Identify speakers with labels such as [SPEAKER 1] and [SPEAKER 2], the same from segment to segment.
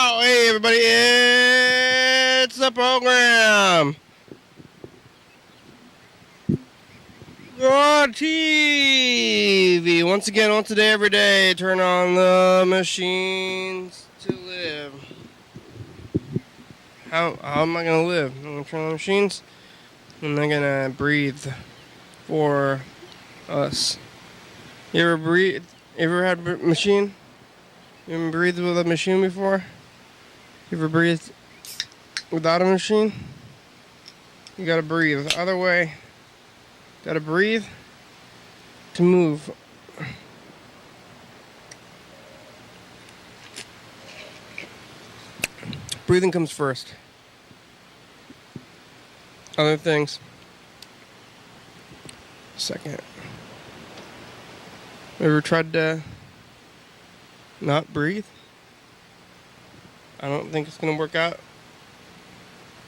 [SPEAKER 1] Oh, hey everybody, it's the program on TV. Once again, once a day, every day, turn on the machines to live. How am I going to live? I'm going to turn on the machines. I'm not going to breathe for us. You ever breathe? You ever had a machine? You ever breathed with a machine before? You ever breathed without a machine? You gotta breathe. Other way. Gotta breathe to move. Breathing comes first. Other things second. Ever tried to not breathe? I don't think it's gonna work out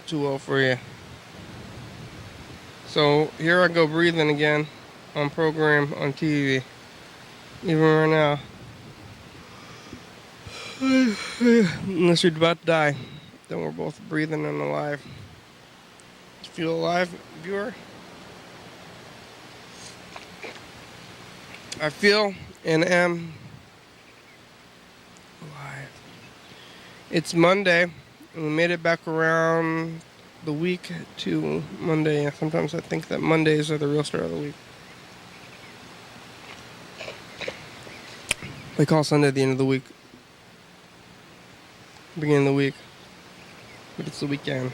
[SPEAKER 1] too well for you. So here I go breathing again on program on TV. Even right now. Unless you're about to die, then we're both breathing and alive. Feel alive, viewer? I feel and am alive. It's Monday, and we made it back around the week to Monday. Sometimes I think that Mondays are the real start of the week. They call Sunday the end of the week. Beginning of the week. But it's the weekend.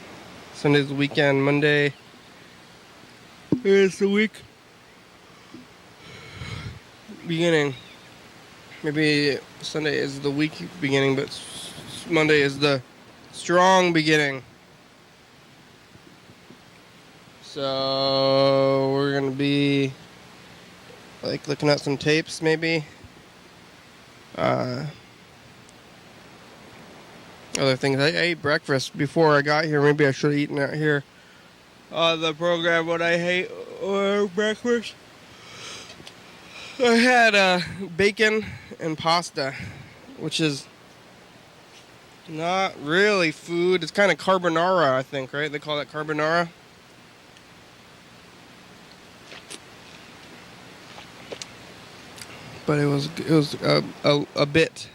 [SPEAKER 1] Sunday's the weekend. Monday is the week beginning. Maybe Sunday is the week beginning, but Monday is the strong beginning. So we're gonna be like looking at some tapes, maybe. Other things. I ate breakfast before I got here. Maybe I should have eaten out here. The program, what I hate or breakfast. I had bacon and pasta, which is not really food. It's kind of carbonara, I think, right? They call that carbonara. But it was a bit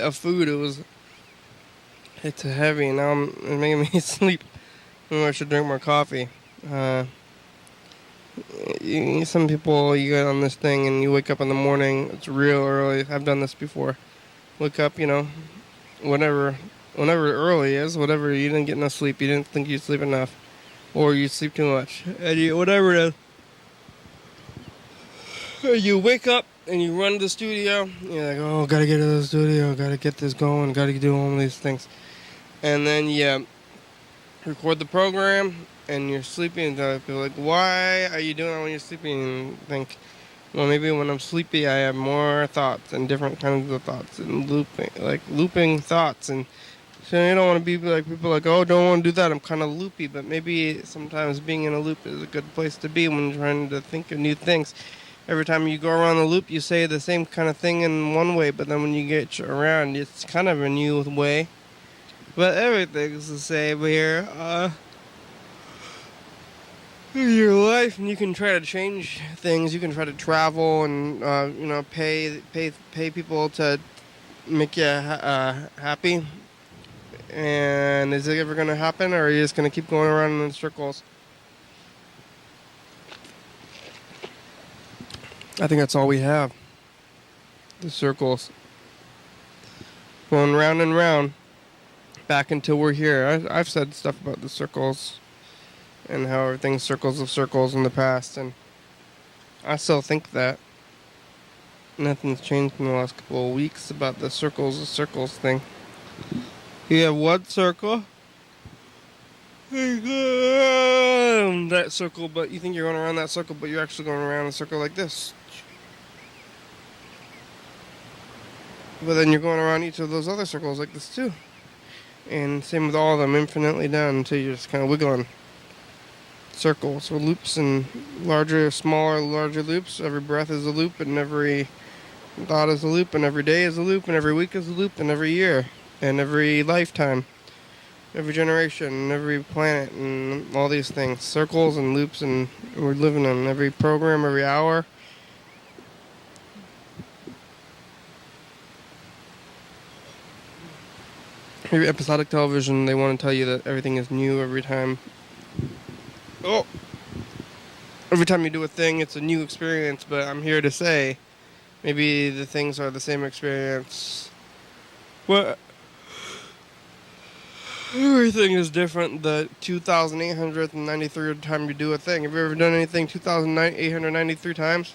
[SPEAKER 1] of food. It's heavy. Now it's making me sleep. Maybe I should drink more coffee. Some people, you get on this thing and you wake up in the morning. It's real early. I've done this before. Wake up, whenever early is, whatever. You didn't get enough sleep. You didn't think you'd sleep enough, or you sleep too much. And whatever it is, you wake up and you run to the studio. You're like, oh, gotta get to the studio. Gotta get this going. Gotta do all these things. And then you record the program, and you're sleeping. And people are like, why are you doing that when you're sleeping? And think, well, maybe when I'm sleepy, I have more thoughts and different kinds of thoughts and looping thoughts. And so you don't want to be like people like, oh, don't want to do that. I'm kind of loopy. But maybe sometimes being in a loop is a good place to be when you're trying to think of new things. Every time you go around the loop, you say the same kind of thing in one way, but then when you get around, it's kind of a new way. But everything's the same here. In your life, and you can try to change things. You can try to travel and pay people to make you happy. And is it ever going to happen, or are you just going to keep going around in circles? I think that's all we have. The circles. Going round and round. Back until we're here. I've said stuff about the circles and how everything's circles of circles in the past, and I still think that. Nothing's changed in the last couple of weeks about the circles of circles thing. You have one circle. That circle, but you think you're going around that circle, but you're actually going around a circle like this. But then you're going around each of those other circles like this too. And same with all of them, infinitely down until you're just kind of wiggling. Circles or loops, and larger, smaller, larger loops. Every breath is a loop, and every thought is a loop, and every day is a loop, and every week is a loop, and every year and every lifetime, every generation, every planet, and all these things, circles and loops, and we're living in every program, every hour. Every episodic television, they want to tell you that everything is new every time. Oh, every time you do a thing, it's a new experience. But I'm here to say, maybe the things are the same experience. What? Everything is different the 2,893rd time you do a thing. Have you ever done anything 2,893 times?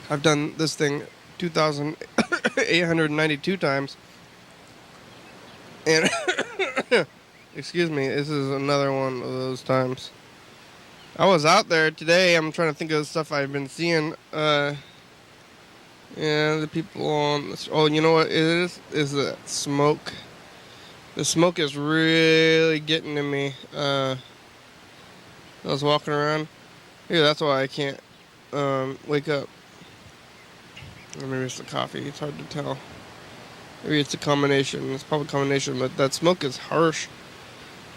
[SPEAKER 1] I've done this thing 2,892 times. And, excuse me, this is another one of those times. I was out there today. I'm trying to think of the stuff I've been seeing. Yeah, the people on this. Oh, you know what it is? Is the smoke. The smoke is really getting to me. I was walking around. Yeah, that's why I can't wake up. Or maybe it's the coffee. It's hard to tell. Maybe it's a combination. It's probably a combination, but that smoke is harsh.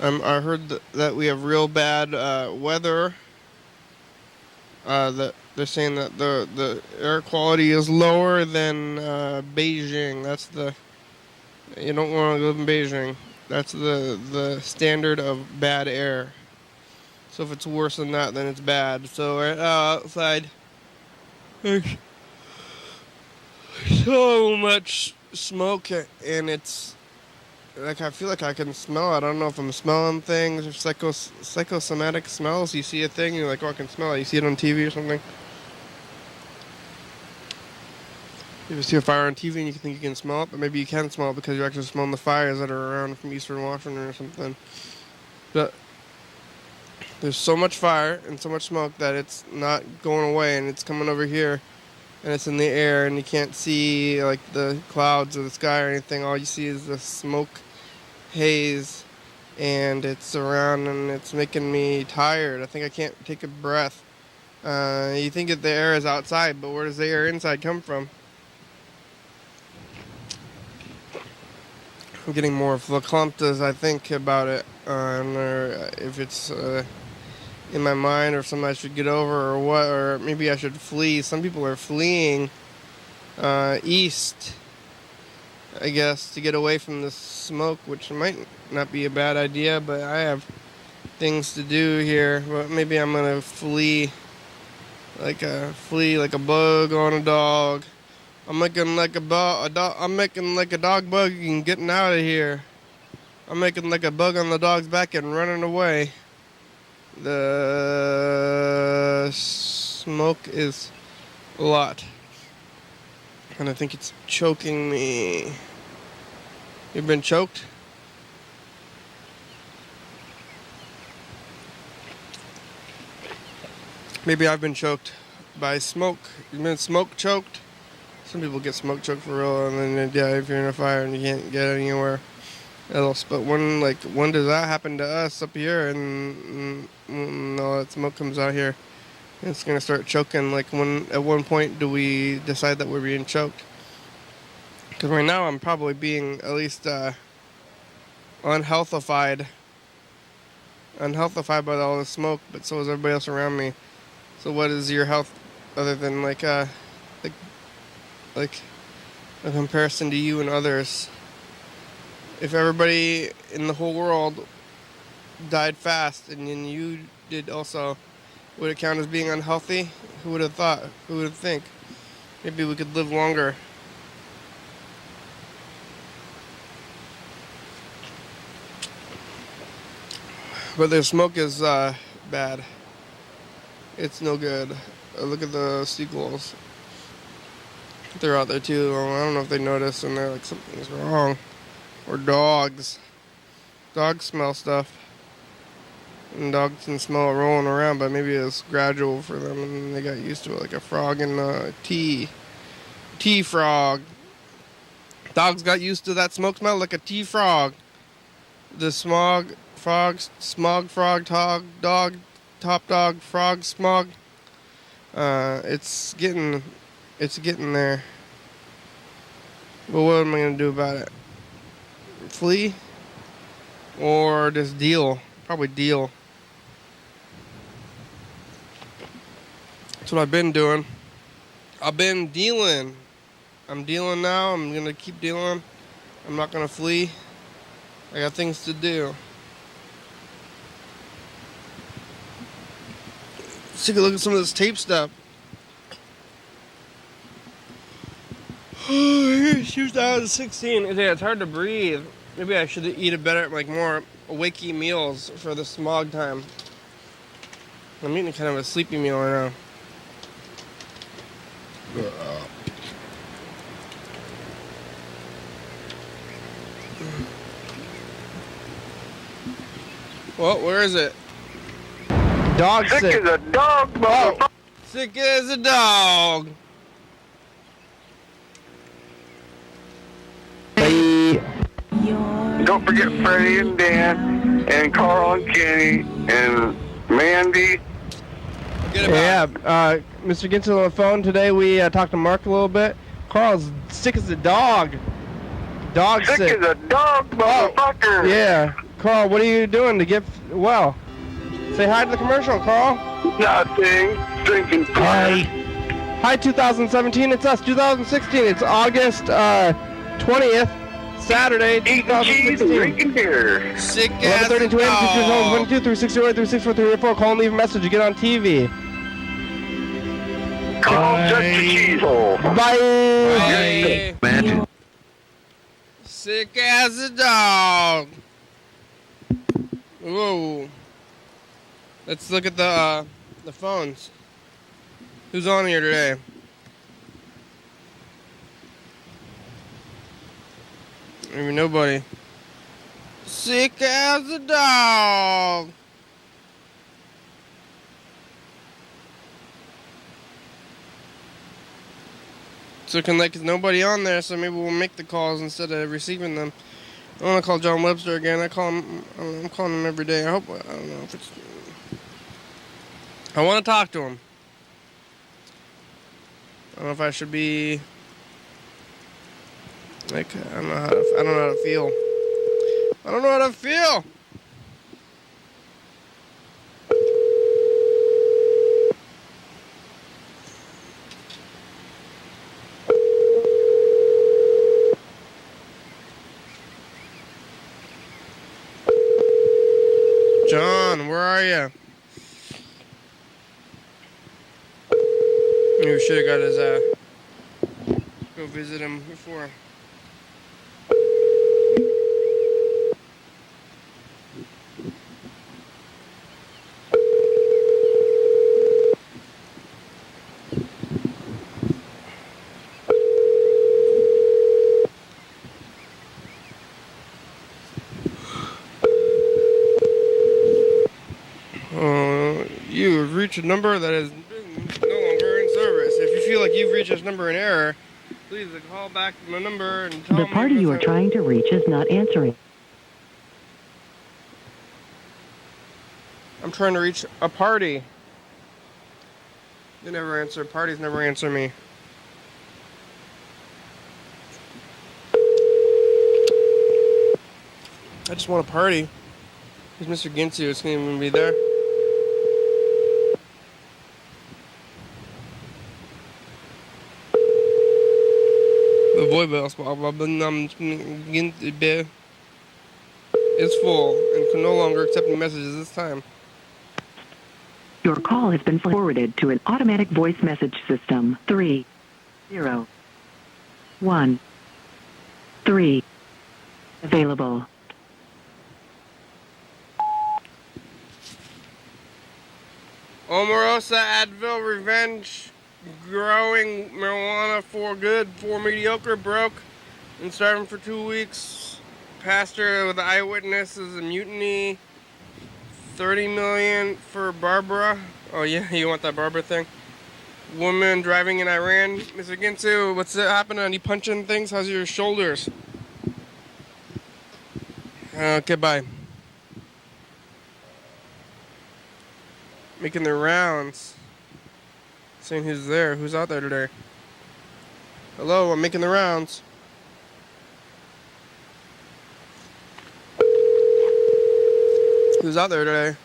[SPEAKER 1] I heard that we have real bad weather. That they're saying that the air quality is lower than Beijing. That's you don't want to live in Beijing. That's the standard of bad air. So if it's worse than that, then it's bad. So right outside, there's so much smoke, and it's like I feel like I can smell it. I don't know if I'm smelling things or psychosomatic smells. You see a thing, you're like, oh, I can smell it. You see it on TV or something. You see a fire on TV and you think you can smell it, but maybe you can smell it because you're actually smelling the fires that are around from Eastern Washington or something. But there's so much fire and so much smoke that it's not going away, and it's coming over here, and it's in the air, and you can't see like the clouds or the sky or anything. All you see is the smoke haze, and it's around, and it's making me tired. I think I can't take a breath. You think that the air is outside, but where does the air inside come from? I'm getting more verklempt as I think about it, or if it's in my mind, or something I should get over, or what, or maybe I should flee. Some people are fleeing east, I guess, to get away from the smoke, which might not be a bad idea, but I have things to do here. But maybe I'm gonna flee like a bug on a dog. I'm making like I'm making like a dog bug and getting out of here. I'm making like a bug on the dog's back and running away. The smoke is a lot, and I think it's choking me. You've been choked? Maybe I've been choked by smoke. You've been smoke choked? Some people get smoke choked for real, and then they die if you're in a fire and you can't get anywhere else. But when does that happen to us up here, and all that smoke comes out here, it's gonna start choking? Like at one point do we decide that we're being choked? Because right now I'm probably being at least unhealthified by all the smoke, but so is everybody else around me. So what is your health other than like a comparison to you and others? If everybody in the whole world died fast and then you did also, would it count as being unhealthy? Who would have thought? Who would think? Maybe we could live longer. But the smoke is bad. It's no good. Look at the seagulls. They're out there too. I don't know if they notice, and they're like, something's wrong. Or dogs. Dogs smell stuff. And dogs can smell it rolling around, but maybe it's gradual for them, and they got used to it, like a frog in a tea frog. Dogs got used to that smoke smell like a tea frog. The smog frog, top dog, frog, smog. It's getting It's getting there. But what am I going to do about it? Flee? Or just deal? Probably deal. That's what I've been doing. I've been dealing. I'm dealing now. I'm going to keep dealing. I'm not going to flee. I got things to do. Let's take a look at some of this tape stuff. Here's 2016. Yeah, it's hard to breathe. Maybe I should eat a better, like more wakey meals for the smog time. I'm eating kind of a sleepy meal right now. Well, where is it? Dog sick.
[SPEAKER 2] Sick as a dog, motherfucker.
[SPEAKER 1] Oh, sick as a dog.
[SPEAKER 2] Don't forget Freddie and Dan and Carl and Kenny and Mandy.
[SPEAKER 1] Yeah, Mr. Ginson on the phone today. We talked to Mark a little bit. Carl's sick as a dog. Dog sick.
[SPEAKER 2] Sick as a dog, motherfucker.
[SPEAKER 1] Oh, yeah. Carl, what are you doing to get well? Say hi to the commercial, Carl.
[SPEAKER 2] Nothing. Drinking
[SPEAKER 1] Hi. Hi, 2017. It's us. 2016. It's August 20th. Saturday,
[SPEAKER 2] eating cheese and
[SPEAKER 1] 2016.
[SPEAKER 2] drinking beer.
[SPEAKER 1] Sick as 11:32 a.m. 22-360-364-384. Call and leave a message to get on TV.
[SPEAKER 2] Call just the cheese hole.
[SPEAKER 1] Bye.
[SPEAKER 2] Bye.
[SPEAKER 1] Sick as a dog. Whoa. Let's look at the phones. Who's on here today? Maybe nobody. Sick as a dog. So it can like there's nobody on there, so maybe we'll make the calls instead of receiving them. I want to call John Webster again. I'm calling him every day. I don't know if it's. I want to talk to him. I don't know if I should be. Like I don't know how to feel. I don't know how to feel. John, where are you? You should have got his go visit him before. You've reached a number that is no longer in service. If you feel like you've reached this number in error, please call back my number and tell me.
[SPEAKER 3] The party you are trying to reach is not answering.
[SPEAKER 1] I'm trying to reach a party. They never answer. Parties never answer me. I just want a party. Who's Mr. Ginsu? It's going to even be there. The voicemail is full and can no longer accept messages this time.
[SPEAKER 3] Your call has been forwarded to an automatic voice message system. 3-0-1-3. Available.
[SPEAKER 1] Omarosa, Advil, Revenge, growing marijuana for good, for mediocre, broke, and starving for 2 weeks. Pastor with eyewitnesses, a mutiny. 30 million for Barbara. Oh yeah, you want that Barbara thing? Woman driving in Iran. Mr. Ginsu, what's happening? You punching things? How's your shoulders? Okay, bye. Making their rounds. Seeing who's there. Who's out there today? Hello, I'm making the rounds. Who's out there today?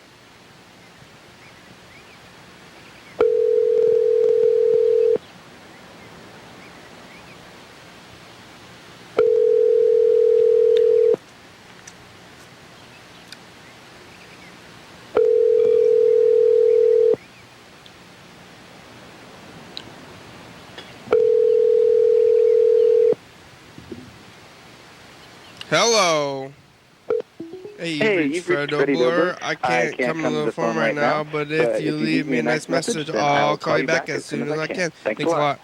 [SPEAKER 1] Hello. Hey, you've reached Freddie Dobler. I can't come to the phone right now, but if you leave me a nice message, I'll call you back as soon as I can. Thanks a lot.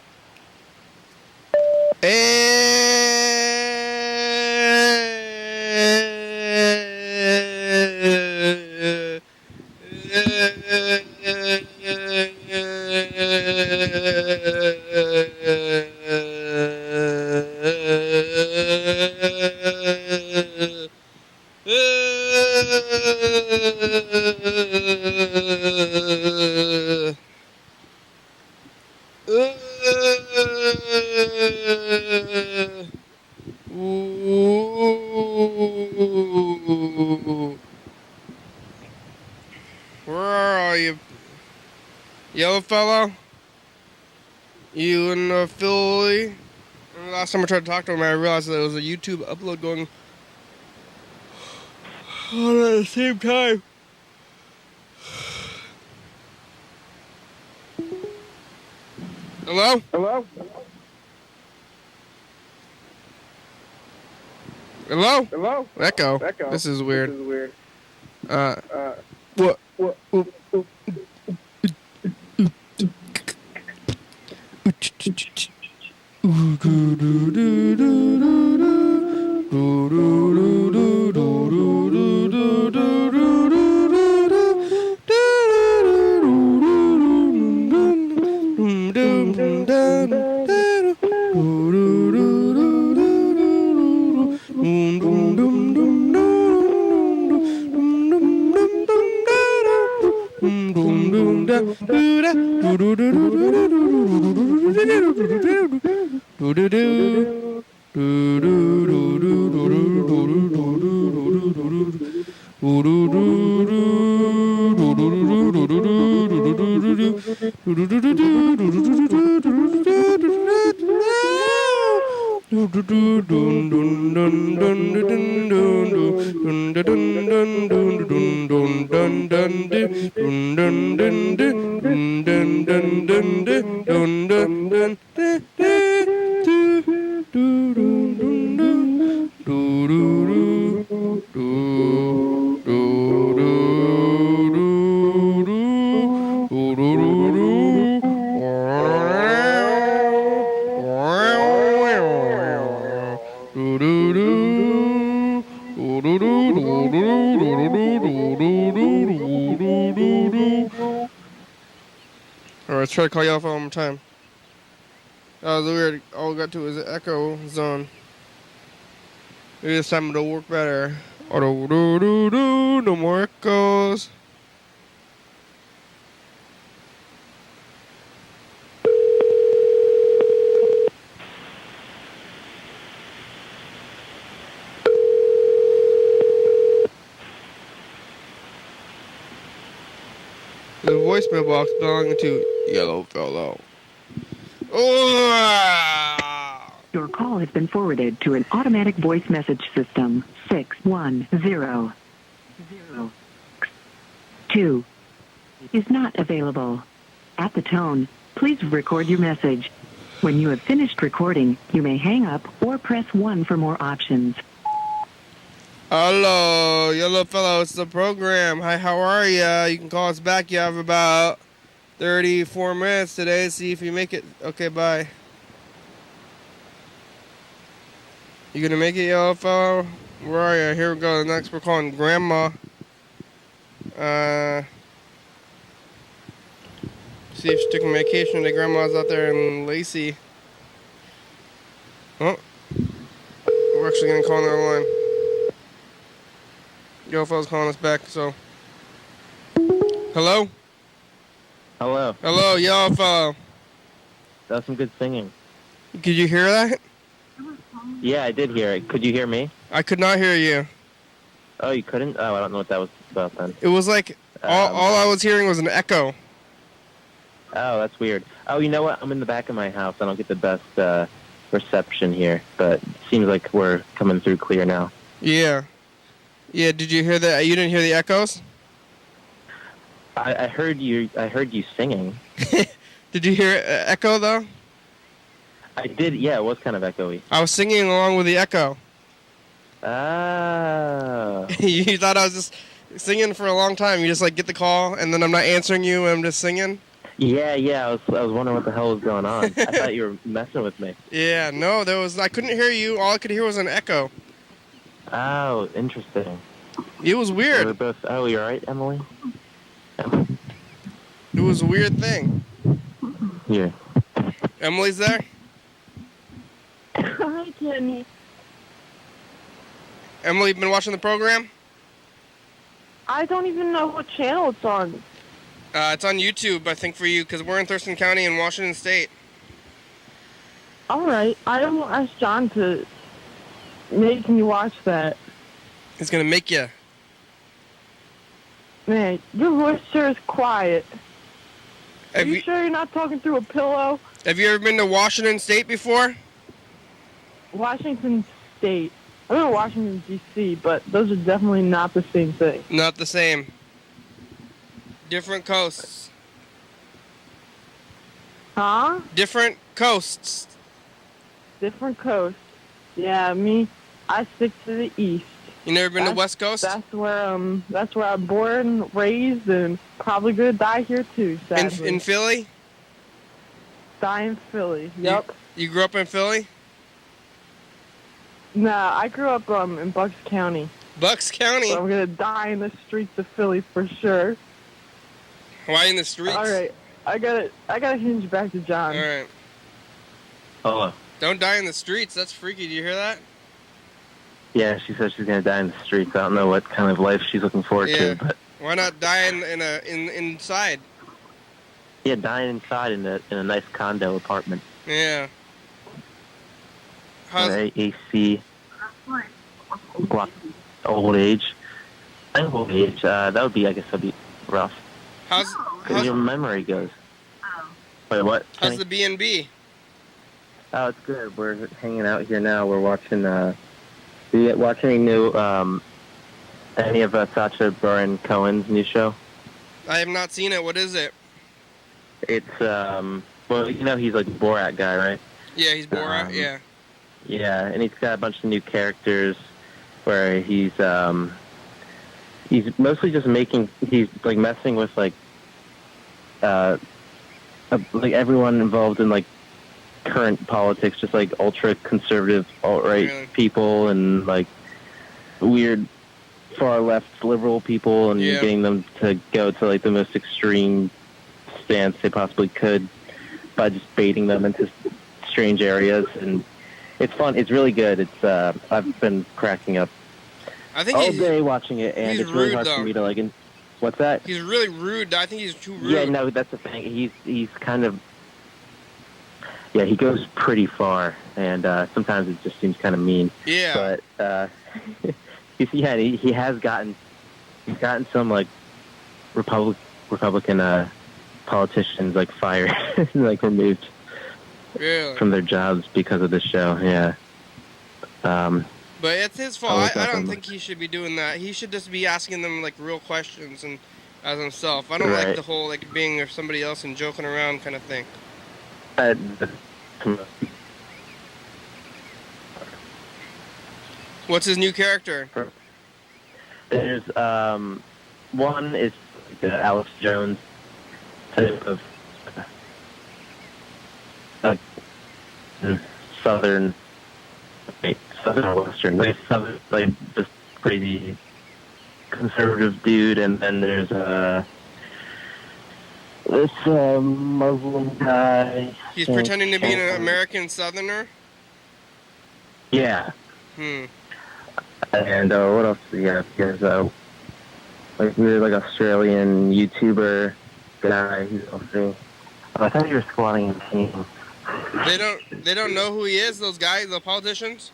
[SPEAKER 1] Where are you, yellow fellow? You in Philly? And the last time I tried to talk to him, I realized that there was a YouTube upload going on at the same time. Hello?
[SPEAKER 2] Hello?
[SPEAKER 1] Hello?
[SPEAKER 2] Hello?
[SPEAKER 1] Echo.
[SPEAKER 2] Echo.
[SPEAKER 1] This is weird.
[SPEAKER 2] This is weird.
[SPEAKER 1] What? Alright, let's try to call you off one more time. That was weird. All we got to is an echo zone. Maybe this time it'll work better. No more echoes. The voicemail box belonging to Yellow Fellow. Oh!
[SPEAKER 3] Your call has been forwarded to an automatic voice message system. 610062 is not available. At the tone, please record your message. When you have finished recording, you may hang up or press 1 for more options.
[SPEAKER 1] Hello, Yellow Fellow, it's the program. Hi, how are ya? You can call us back. You have about 34 minutes today. See if you make it. Okay, bye. You gonna make it, Yellow Fellow? Where are you? Here we go. Next, we're calling Grandma. See if she's taking vacation. The grandma's out there in Lacey. Oh, we're actually gonna call another line. Yellow Fellow's calling us back, so. Hello?
[SPEAKER 4] Hello.
[SPEAKER 1] Hello, Yellow Fellow.
[SPEAKER 4] That's some good singing.
[SPEAKER 1] Could you hear that?
[SPEAKER 4] Yeah, I did hear it. Could you hear me?
[SPEAKER 1] I could not hear you.
[SPEAKER 4] Oh, you couldn't? Oh, I don't know what that was about then.
[SPEAKER 1] It was like all I was hearing was an echo.
[SPEAKER 4] Oh, that's weird. Oh, you know what? I'm in the back of my house. I don't get the best reception here, but it seems like we're coming through clear now.
[SPEAKER 1] Yeah. Yeah, did you hear that? You didn't hear the echoes?
[SPEAKER 4] I heard you singing.
[SPEAKER 1] Did you hear echo, though?
[SPEAKER 4] I did, yeah, it was kind of echoey.
[SPEAKER 1] I was singing along with the echo.
[SPEAKER 4] Oh.
[SPEAKER 1] You thought I was just singing for a long time. You just, like, get the call, and then I'm not answering you, and I'm just singing?
[SPEAKER 4] Yeah, I was wondering what the hell was going on. I thought you were messing with me.
[SPEAKER 1] Yeah, no, I couldn't hear you. All I could hear was an echo.
[SPEAKER 4] Oh, interesting.
[SPEAKER 1] It was weird.
[SPEAKER 4] We're both, oh, you're right, Emily?
[SPEAKER 1] It was a weird thing.
[SPEAKER 4] Here.
[SPEAKER 1] Emily's there?
[SPEAKER 5] Hi, Jenny.
[SPEAKER 1] Emily, been watching the program?
[SPEAKER 5] I don't even know what channel it's on.
[SPEAKER 1] It's on YouTube, I think, for you, because we're in Thurston County in Washington State.
[SPEAKER 5] All right. I will ask John to make me watch that.
[SPEAKER 1] He's going to make you.
[SPEAKER 5] Man, your voice sure is quiet. Are
[SPEAKER 1] Have
[SPEAKER 5] you
[SPEAKER 1] you,
[SPEAKER 5] sure you're not talking through a pillow?
[SPEAKER 1] have you ever been to Washington State before?
[SPEAKER 5] Washington State. I've been to Washington, D.C., but those are definitely not the same thing.
[SPEAKER 1] Not the same. Different coasts.
[SPEAKER 5] Huh?
[SPEAKER 1] Different coasts.
[SPEAKER 5] Different coast. Yeah, I stick to the east.
[SPEAKER 1] You never been to West Coast?
[SPEAKER 5] That's where I'm born, raised, and probably gonna die here too, sadly.
[SPEAKER 1] In Philly?
[SPEAKER 5] Die in Philly. Yep.
[SPEAKER 1] You grew up in Philly?
[SPEAKER 5] Nah, I grew up in Bucks County.
[SPEAKER 1] Bucks County?
[SPEAKER 5] So I'm gonna die in the streets of Philly for sure.
[SPEAKER 1] Why in the streets?
[SPEAKER 5] All right, I gotta hinge back to John.
[SPEAKER 1] All right.
[SPEAKER 4] Hello.
[SPEAKER 1] Don't die in the streets. That's freaky. Do you hear that?
[SPEAKER 4] Yeah, she said she's going to die in the streets. I don't know what kind of life she's looking forward to. But
[SPEAKER 1] why not die inside?
[SPEAKER 4] yeah, dying inside in a nice condo apartment.
[SPEAKER 1] Yeah.
[SPEAKER 4] Right, AC. Old age. Old age. That would be, I guess, that'd be rough.
[SPEAKER 1] How's
[SPEAKER 4] your memory goes? Wait, what?
[SPEAKER 1] How's the B&B?
[SPEAKER 4] Oh, it's good. We're hanging out here now. We're watching. Watching new any of Sacha Baron Cohen's new show?
[SPEAKER 1] I have not seen it. What is it?
[SPEAKER 4] It's well, you know he's like a Borat guy, right?
[SPEAKER 1] Yeah, he's Borat. Yeah.
[SPEAKER 4] Yeah, and he's got a bunch of new characters where he's mostly just he's like messing with like everyone involved in like current politics, just like ultra conservative alt-right people and like weird far left liberal people, and getting them to go to like the most extreme stance they possibly could by just baiting them into strange areas. And it's fun. It's really good. It's I've been cracking up all day watching it, and it's really hard for me to like. What's that?
[SPEAKER 1] He's really rude. I think he's too rude.
[SPEAKER 4] Yeah, no, that's the thing. He's kind of. Yeah, he goes pretty far, and sometimes it just seems kind of mean.
[SPEAKER 1] Yeah.
[SPEAKER 4] But he has gotten some like Republican politicians like fired, like removed from their jobs because of this show. Yeah.
[SPEAKER 1] But it's his fault. I don't think he should be doing that. He should just be asking them like real questions and as himself. I don't like the whole like being with somebody else and joking around kind of thing. What's his new character?
[SPEAKER 4] There's one is Alex Jones type of southern or western, like southern, like just crazy conservative dude, and then there's this Muslim guy.
[SPEAKER 1] He's pretending to be an American Southerner?
[SPEAKER 4] Yeah.
[SPEAKER 1] And
[SPEAKER 4] what else do we have? There's like weird like Australian YouTuber guy. He's also. I thought you were squatting in pain.
[SPEAKER 1] They don't know who he is. Those guys, the politicians.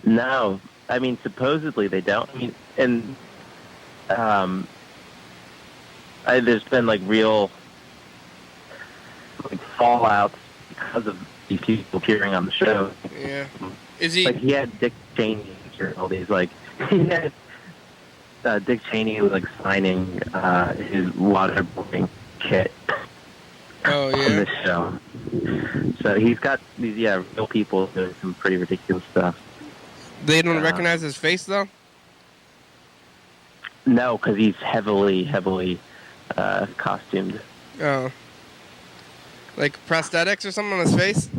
[SPEAKER 4] No, I mean supposedly they don't. I mean, and there's been like real like fallouts because of these people appearing on the show.
[SPEAKER 1] Yeah. Is he?
[SPEAKER 4] Like he had Dick Cheney and all these like he had Dick Cheney was like signing his waterboarding kit.
[SPEAKER 1] Oh yeah.
[SPEAKER 4] On this show. So he's got these real people doing some pretty ridiculous stuff.
[SPEAKER 1] They don't recognize his face though.
[SPEAKER 4] No, because he's heavily costumed.
[SPEAKER 1] Oh. Like prosthetics or something on his face?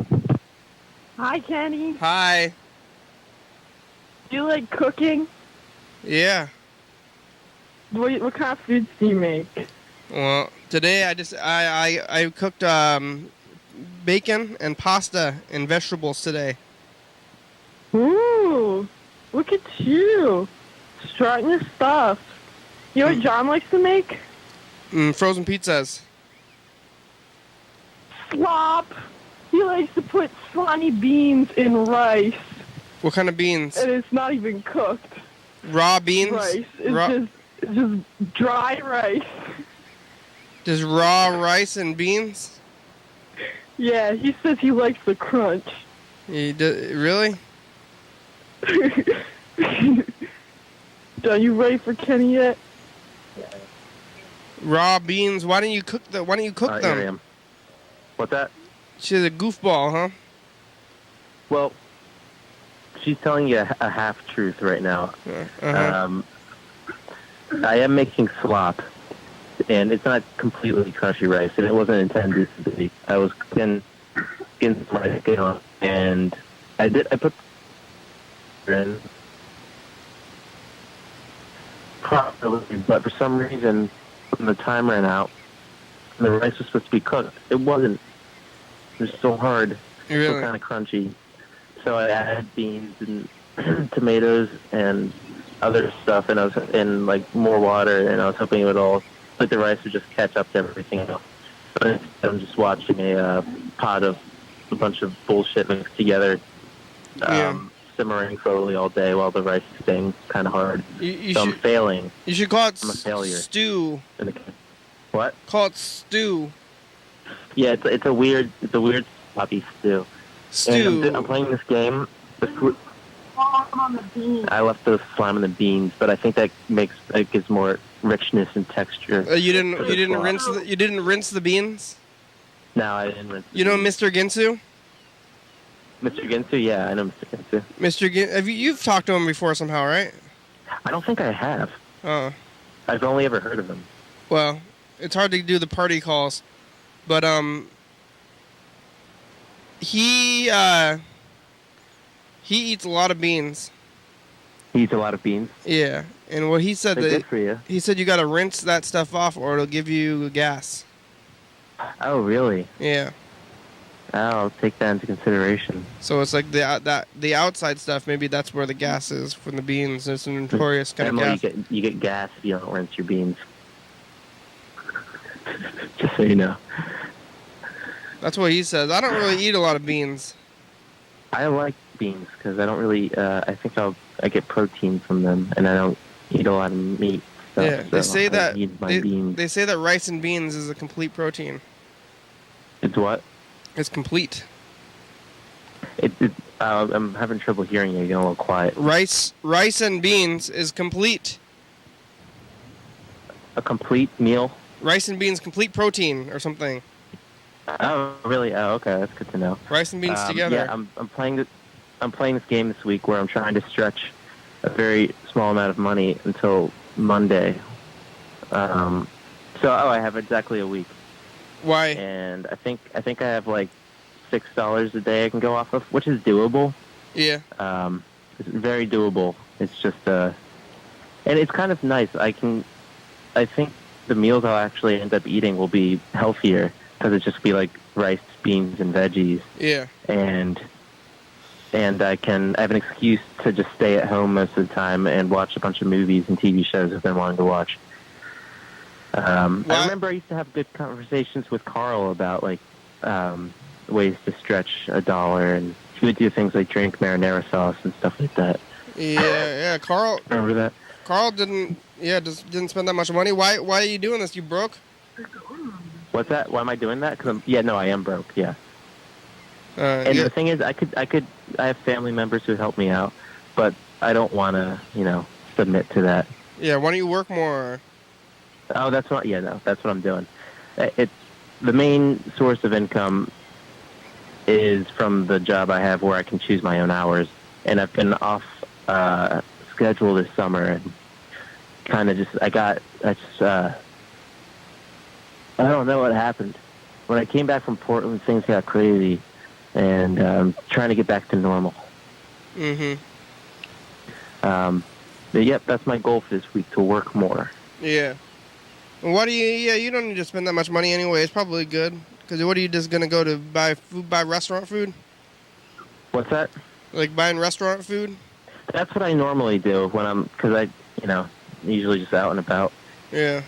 [SPEAKER 5] Hi, Kenny.
[SPEAKER 1] Hi.
[SPEAKER 5] Do you like cooking?
[SPEAKER 1] Yeah.
[SPEAKER 5] What kind of foods do you make?
[SPEAKER 1] Well, today I cooked bacon and pasta and vegetables today.
[SPEAKER 5] Ooh, look at you. Starting your stuff. You know what John likes to make?
[SPEAKER 1] Frozen pizzas.
[SPEAKER 5] Slop. He likes to put slimy beans in rice.
[SPEAKER 1] What kind of beans?
[SPEAKER 5] And it's not even cooked.
[SPEAKER 1] Raw beans?
[SPEAKER 5] Rice. It's just dry rice.
[SPEAKER 1] Just raw rice and beans?
[SPEAKER 5] Yeah, he says he likes the crunch.
[SPEAKER 1] Really?
[SPEAKER 5] Are you ready for Kenny yet?
[SPEAKER 1] Raw beans. Why don't you cook them?
[SPEAKER 4] Here I am. What's that?
[SPEAKER 1] She's a goofball, huh?
[SPEAKER 4] Well, she's telling you a half truth right now.
[SPEAKER 1] Uh-huh.
[SPEAKER 4] I am making slop, and it's not completely crunchy rice, and it wasn't intended to be. I was cooking some rice, and I put in properly, but for some reason, when the time ran out, the rice was supposed to be cooked. It wasn't. It was so hard, so kind of crunchy. So I added beans and tomatoes and other stuff, and I was in like more water, and I was hoping it would all, like the rice would just catch up to everything else. But I'm just watching a pot of a bunch of bullshit mixed together, simmering slowly all day while the rice is staying kind of hard. I'm failing.
[SPEAKER 1] You should call it
[SPEAKER 4] I'm a failure.
[SPEAKER 1] Stew.
[SPEAKER 4] What?
[SPEAKER 1] Call it stew.
[SPEAKER 4] Yeah, it's a weird sloppy stew.
[SPEAKER 1] Stew.
[SPEAKER 4] And I'm playing this game. I left the slime in the beans, but I think that gives more richness and texture.
[SPEAKER 1] You didn't rinse the beans?
[SPEAKER 4] No, I didn't rinse.
[SPEAKER 1] You know Mr. Ginsu?
[SPEAKER 4] Mr. Ginsu, yeah, I know Mr. Ginsu.
[SPEAKER 1] You've talked to him before somehow, right?
[SPEAKER 4] I don't think I have.
[SPEAKER 1] Oh.
[SPEAKER 4] I've only ever heard of him.
[SPEAKER 1] Well, it's hard to do the party calls, but he eats a lot of beans.
[SPEAKER 4] He eats a lot of beans?
[SPEAKER 1] Yeah, and what he said
[SPEAKER 4] good for you.
[SPEAKER 1] He said you got to rinse that stuff off, or it'll give you gas.
[SPEAKER 4] Oh, really?
[SPEAKER 1] Yeah.
[SPEAKER 4] I'll take that into consideration.
[SPEAKER 1] So it's like the outside stuff. Maybe that's where the gas is from the beans. It's a notorious kind of gas.
[SPEAKER 4] You get gas if you don't rinse your beans. Just so you know.
[SPEAKER 1] That's what he says. I don't really eat a lot of beans.
[SPEAKER 4] I like beans because I don't really. I think I get protein from them, and I don't eat a lot of meat.
[SPEAKER 1] Yeah, they say that
[SPEAKER 4] beans.
[SPEAKER 1] They say that rice and beans is a complete protein.
[SPEAKER 4] It's what?
[SPEAKER 1] It's complete.
[SPEAKER 4] I'm having trouble hearing you. You're getting a little quiet.
[SPEAKER 1] Rice and beans is complete.
[SPEAKER 4] A complete meal?
[SPEAKER 1] Rice and beans, complete protein or something.
[SPEAKER 4] Oh, really? Oh, okay. That's good to know.
[SPEAKER 1] Rice and beans together.
[SPEAKER 4] Yeah, I'm playing this game this week where I'm trying to stretch a very small amount of money until Monday. I have exactly a week.
[SPEAKER 1] Why?
[SPEAKER 4] And I think I have like $6 a day I can go off of, which is doable.
[SPEAKER 1] Yeah.
[SPEAKER 4] It's very doable. It's just and it's kind of nice. I think the meals I'll actually end up eating will be healthier because it's just be like rice, beans, and veggies.
[SPEAKER 1] Yeah.
[SPEAKER 4] And I have an excuse to just stay at home most of the time and watch a bunch of movies and TV shows I've been wanting to watch. I remember I used to have good conversations with Carl about like ways to stretch $1, and he would do things like drink marinara sauce and stuff like that.
[SPEAKER 1] Yeah. Carl.
[SPEAKER 4] Remember that?
[SPEAKER 1] Carl didn't didn't spend that much money. Why are you doing this? You broke?
[SPEAKER 4] What's that? Why am I doing that? I am broke. Yeah. And the thing is, I have family members who help me out, but I don't want to, submit to that.
[SPEAKER 1] Yeah. Why don't you work more?
[SPEAKER 4] Oh, that's what I'm doing. It's the main source of income is from the job I have where I can choose my own hours, and I've been off schedule this summer, and kind of I don't know what happened. When I came back from Portland, things got crazy, and trying to get back to normal.
[SPEAKER 1] Mm-hmm.
[SPEAKER 4] But yep, that's my goal for this week, to work more.
[SPEAKER 1] Yeah. Why do you don't need to spend that much money anyway. It's probably good. Because what are you just going to go to buy restaurant food?
[SPEAKER 4] What's that?
[SPEAKER 1] Like buying restaurant food?
[SPEAKER 4] That's what I normally do because I usually just out and about.
[SPEAKER 1] Yeah.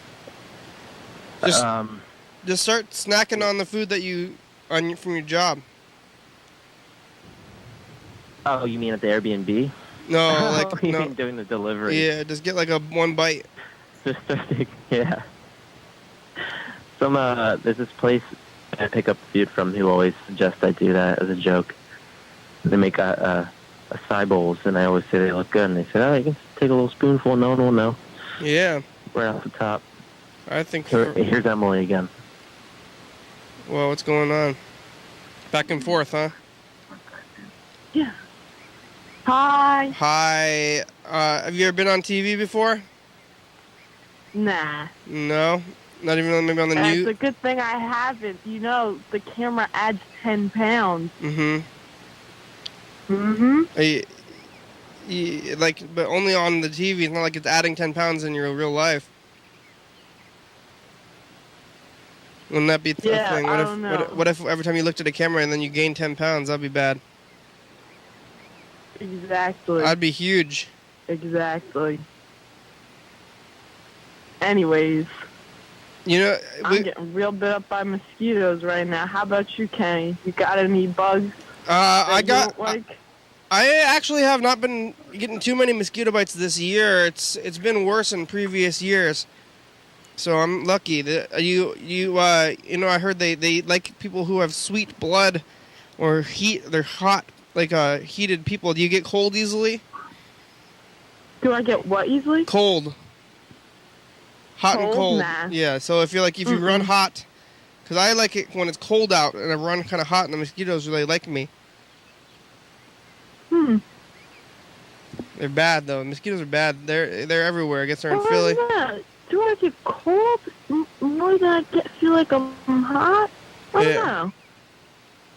[SPEAKER 1] Just start snacking on the food that from your job.
[SPEAKER 4] Oh, you mean at the Airbnb?
[SPEAKER 1] No,
[SPEAKER 4] you mean doing the delivery?
[SPEAKER 1] Yeah, just get like one bite.
[SPEAKER 4] Yeah. There's this place I pick up food from who always suggests I do that as a joke. They make acai bowls, and I always say they look good, and they say, oh, you can take a little spoonful, no one will know.
[SPEAKER 1] Yeah.
[SPEAKER 4] Right off the top.
[SPEAKER 1] I think...
[SPEAKER 4] Here's Emily again.
[SPEAKER 1] Well, what's going on? Back and forth, huh?
[SPEAKER 5] Yeah. Hi.
[SPEAKER 1] Hi. Have you ever been on TV before?
[SPEAKER 5] Nah.
[SPEAKER 1] No? Not even maybe on the news?
[SPEAKER 5] It's a good thing I haven't. The camera adds 10 pounds.
[SPEAKER 1] Mm-hmm.
[SPEAKER 5] Mm-hmm.
[SPEAKER 1] But only on the TV. It's not like it's adding 10 pounds in your real life. Wouldn't that be a thing?
[SPEAKER 5] I don't know.
[SPEAKER 1] What if every time you looked at a camera and then you gained 10 pounds? That'd be bad.
[SPEAKER 5] Exactly.
[SPEAKER 1] I'd be huge.
[SPEAKER 5] Exactly. Anyways. I'm getting real bit up by mosquitoes right now. How about you, Kenny? You got any bugs?
[SPEAKER 1] I actually have not been getting too many mosquito bites this year. It's been worse in previous years. So I'm lucky. I heard they like people who have sweet blood or heat. They're hot, like heated people. Do you get cold easily?
[SPEAKER 5] Do I get what easily?
[SPEAKER 1] Cold. Hot and cold.
[SPEAKER 5] Nah.
[SPEAKER 1] Yeah, so if you run hot, because I like it when it's cold out and I run kind of hot and the mosquitoes really like me. They're bad though. Mosquitoes are bad. They're everywhere. I guess they're in Philly.
[SPEAKER 5] Yeah. Do I get cold more than I feel like I'm hot? I don't know.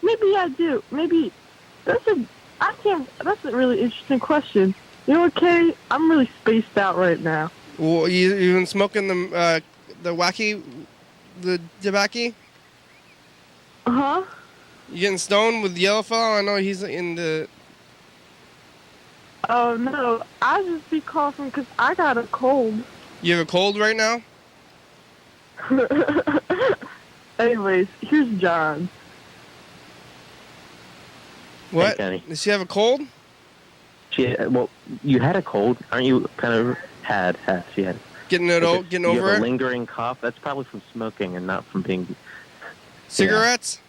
[SPEAKER 5] Maybe I do. Maybe that's a really interesting question. You know what, Kenny? I'm really spaced out right now.
[SPEAKER 1] Well, you been smoking the tobacco?
[SPEAKER 5] Uh-huh.
[SPEAKER 1] You getting stoned with Yellowfell? I know he's in the...
[SPEAKER 5] Oh, no. I just be coughing because I got a cold.
[SPEAKER 1] You have a cold right now?
[SPEAKER 5] Anyways, here's John.
[SPEAKER 1] What?
[SPEAKER 4] Hey, Kenny.
[SPEAKER 1] Does she have a cold?
[SPEAKER 4] Well, you had a cold, aren't you? Kind of had. She had.
[SPEAKER 1] Getting over
[SPEAKER 4] a
[SPEAKER 1] it?
[SPEAKER 4] Lingering cough. That's probably from smoking and not from being.
[SPEAKER 1] Cigarettes?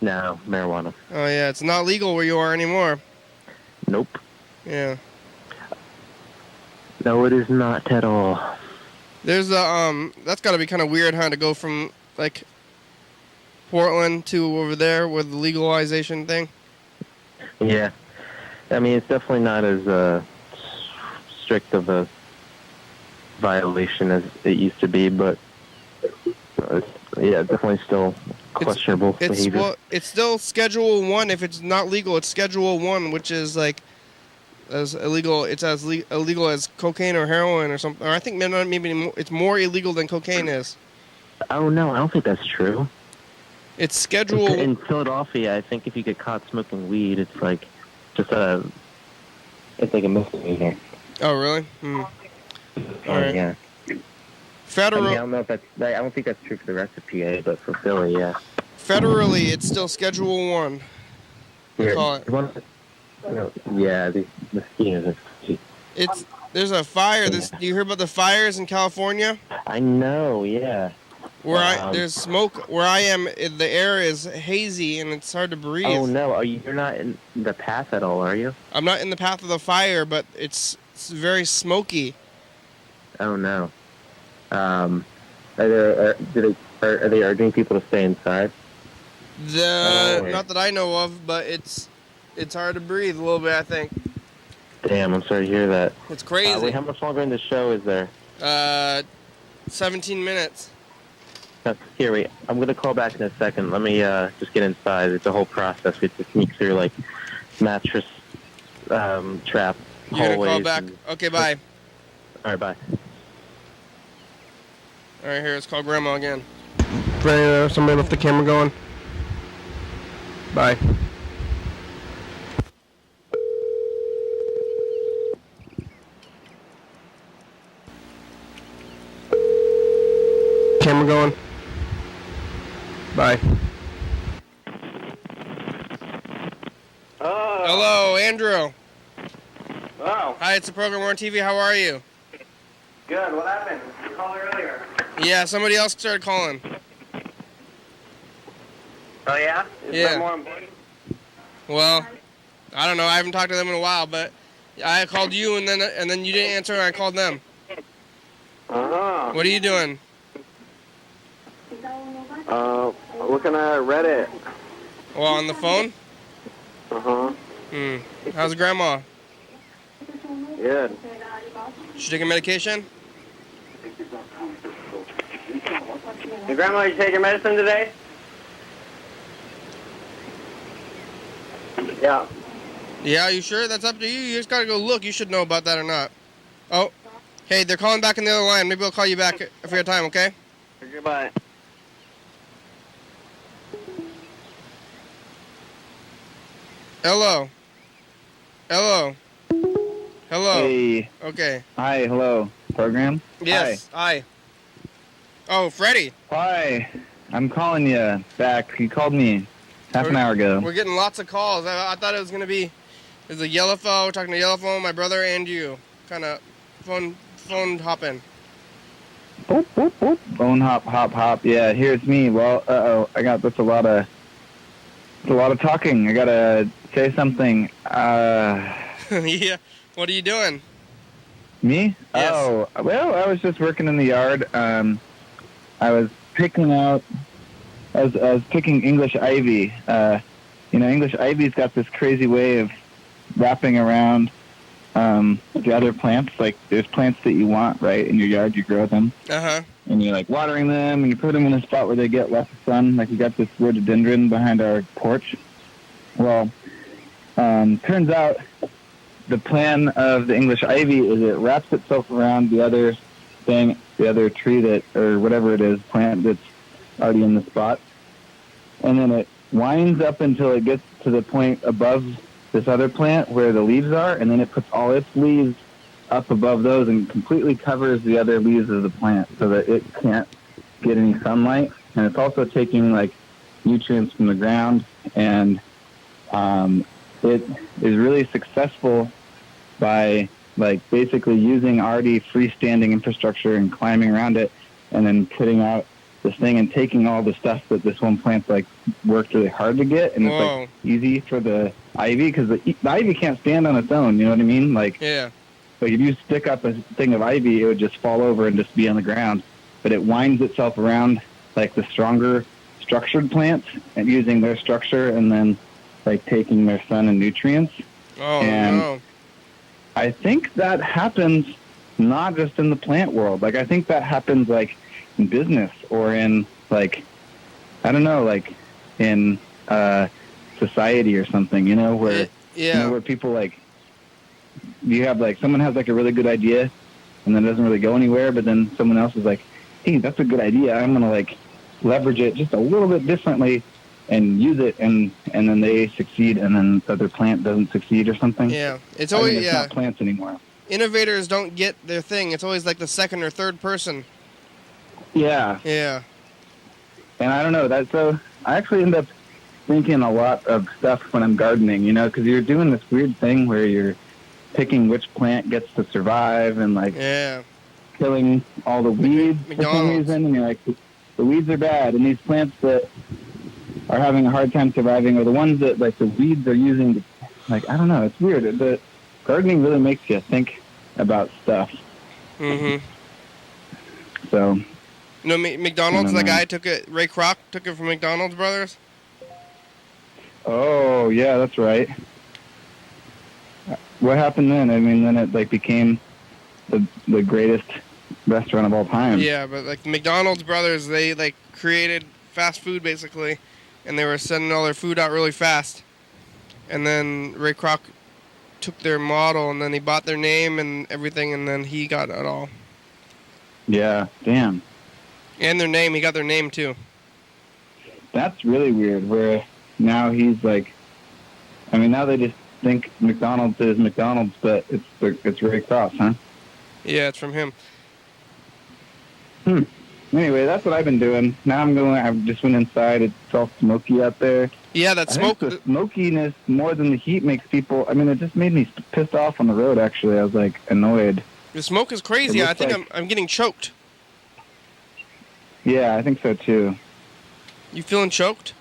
[SPEAKER 4] No, marijuana.
[SPEAKER 1] Oh yeah, it's not legal where you are anymore.
[SPEAKER 4] Nope.
[SPEAKER 1] Yeah.
[SPEAKER 4] No, it is not at all.
[SPEAKER 1] There's that's got to be kind of weird, huh, to go from like Portland to over there with the legalization thing.
[SPEAKER 4] Yeah. I mean, it's definitely not as strict of a violation as it used to be, but definitely still questionable behavior.
[SPEAKER 1] Well, it's still Schedule 1. If it's not legal, it's Schedule 1, which is like as illegal. It's as illegal as cocaine or heroin or something. Or I think maybe it's more illegal than cocaine is.
[SPEAKER 4] Oh no, I don't think that's true.
[SPEAKER 1] It's Schedule
[SPEAKER 4] in Philadelphia. I think if you get caught smoking weed, it's like it's like a misdemeanor.
[SPEAKER 1] Oh really? All right.
[SPEAKER 4] Yeah.
[SPEAKER 1] Federal.
[SPEAKER 4] I don't know if I don't think that's true for the rest of PA, but for Philly, yeah.
[SPEAKER 1] federally, it's still Schedule 1. They call it.
[SPEAKER 4] Yeah, the mosquitoes.
[SPEAKER 1] There's a fire. Do you hear about the fires in California?
[SPEAKER 4] I know, yeah.
[SPEAKER 1] There's smoke. Where I am, the air is hazy and it's hard to breathe.
[SPEAKER 4] Oh no, you're not in the path at all, are you?
[SPEAKER 1] I'm not in the path of the fire, but it's very smoky.
[SPEAKER 4] Oh no. Are they urging people to stay inside?
[SPEAKER 1] Not that I know of, but it's hard to breathe a little bit, I think.
[SPEAKER 4] Damn, I'm sorry to hear that.
[SPEAKER 1] It's crazy.
[SPEAKER 4] Wait, how much longer in the show is there?
[SPEAKER 1] 17 minutes.
[SPEAKER 4] Here, wait. I'm going to call back in a second. Let me just get inside. It's a whole process. We have to sneak through, like, mattress trap hallways.
[SPEAKER 1] You're going to call back? Okay, bye.
[SPEAKER 4] All right, bye.
[SPEAKER 1] All right, here, let's call Grandma again. Somebody left the camera going. Bye. Camera going. Bye. Hello, Andrew.
[SPEAKER 2] Oh,
[SPEAKER 1] Hi, it's the program. We're on TV. How are you?
[SPEAKER 2] good. What happened? You called earlier.
[SPEAKER 1] Yeah, somebody else started calling.
[SPEAKER 2] Oh, yeah? Is
[SPEAKER 1] Yeah.
[SPEAKER 2] that more important?
[SPEAKER 1] Well, I don't know. I haven't talked to them in a while, but I called you and then you didn't answer and I called them.
[SPEAKER 2] Uh-huh.
[SPEAKER 1] What are you doing?
[SPEAKER 2] Looking at Reddit.
[SPEAKER 1] Well, on the phone?
[SPEAKER 2] Uh-huh.
[SPEAKER 1] How's Grandma?
[SPEAKER 2] Good.
[SPEAKER 1] She taking medication?
[SPEAKER 2] Hey, Grandma, you take your medicine today? Yeah.
[SPEAKER 1] Yeah, you sure? That's up to you. You just gotta go look. You should know about that or not. Oh, hey, they're calling back in the other line. Maybe I'll call you back if we have time, okay?
[SPEAKER 2] Goodbye.
[SPEAKER 1] Hello. Hello. Hello.
[SPEAKER 6] Hey.
[SPEAKER 1] Okay.
[SPEAKER 6] Hi. Hello. Program?
[SPEAKER 1] Yes. Hi. Oh, Freddie.
[SPEAKER 6] Hi. I'm calling you back. You called me half an hour ago.
[SPEAKER 1] We're getting lots of calls. I thought it was going to be... There's a yellow phone. We're talking to yellow phone, my brother, and you. Kind of phone hopping.
[SPEAKER 6] Boop, boop, boop. Phone hop, hop, hop. Yeah, here's me. Well, that's a lot of talking. I gotta say something.
[SPEAKER 1] Yeah. What are you doing?
[SPEAKER 6] Me?
[SPEAKER 1] Yes.
[SPEAKER 6] Oh, well, I was just working in the yard. I was picking out... I was picking English ivy. English ivy's got this crazy way of wrapping around the other plants. Like, there's plants that you want, right, in your yard. You grow them.
[SPEAKER 1] Uh-huh.
[SPEAKER 6] And you're, like, watering them, and you put them in a spot where they get lots of sun. Like, you got this rhododendron behind our porch. Well, turns out the plan of the English ivy is it wraps itself around the other thing, the other tree that, or whatever it is, plant that's already in the spot. And then it winds up until it gets to the point above this other plant where the leaves are, and then it puts all its leaves up above those and completely covers the other leaves of the plant so that it can't get any sunlight. And it's also taking, like, nutrients from the ground, and it is really successful by, like, basically using already freestanding infrastructure and climbing around it and then putting out this thing and taking all the stuff that this one plant's, like, worked really hard to get, and it's, like, easy for the ivy, because the ivy can't stand on its own, you know what I mean? Like,
[SPEAKER 1] yeah.
[SPEAKER 6] Like, if you stick up a thing of ivy, it would just fall over and just be on the ground. But it winds itself around, like, the stronger structured plants and using their structure and then, like, taking their sun and nutrients.
[SPEAKER 1] Oh,
[SPEAKER 6] and
[SPEAKER 1] no.
[SPEAKER 6] I think that happens not just in the plant world. Like, I think that happens, like, in business or in, like, I don't know, like, in society or something, you know, where,
[SPEAKER 1] yeah.
[SPEAKER 6] you know, where people, like, you have, like, someone has, like, a really good idea and then it doesn't really go anywhere, but then someone else is like, hey, that's a good idea. I'm going to, like, leverage it just a little bit differently and use it, and then they succeed, and then the other plant doesn't succeed or something.
[SPEAKER 1] Yeah. It's always,
[SPEAKER 6] it's not plants anymore.
[SPEAKER 1] Innovators don't get their thing. It's always, like, the second or third person.
[SPEAKER 6] Yeah.
[SPEAKER 1] Yeah.
[SPEAKER 6] And I don't know, that's so I actually end up thinking a lot of stuff when I'm gardening, you know, because you're doing this weird thing where you're picking which plant gets to survive and, like, killing all the weeds for some reason. And you're like, the weeds are bad, and these plants that are having a hard time surviving are the ones that, like, the weeds are using to, like, I don't know, it's weird. But gardening really makes you think about stuff.
[SPEAKER 1] Mm-hmm.
[SPEAKER 6] So.
[SPEAKER 1] You know, McDonald's, the guy took it, Ray Kroc took it from McDonald's Brothers?
[SPEAKER 6] Oh, yeah, that's right. What happened then? I mean, then it, like, became the greatest restaurant of all time.
[SPEAKER 1] Yeah, but, like, the McDonald's Brothers, they, like, created fast food, basically, and they were sending all their food out really fast. And then Ray Kroc took their model, and then he bought their name and everything, and then he got it all.
[SPEAKER 6] Yeah, damn.
[SPEAKER 1] And their name, he got their name, too.
[SPEAKER 6] That's really weird, where now he's, like, I mean, now they just think McDonald's is McDonald's, but it's Ray Kroc, huh?
[SPEAKER 1] Yeah, it's from him.
[SPEAKER 6] Anyway, that's what I've been doing. Now I just went inside. It's all smoky out there.
[SPEAKER 1] Yeah, that smoke.
[SPEAKER 6] I think the smokiness more than the heat makes people, I mean, it just made me pissed off on the road, actually. I was, like, annoyed.
[SPEAKER 1] The smoke is crazy. I think I'm getting choked.
[SPEAKER 6] Yeah, I think so, too.
[SPEAKER 1] You feeling choked?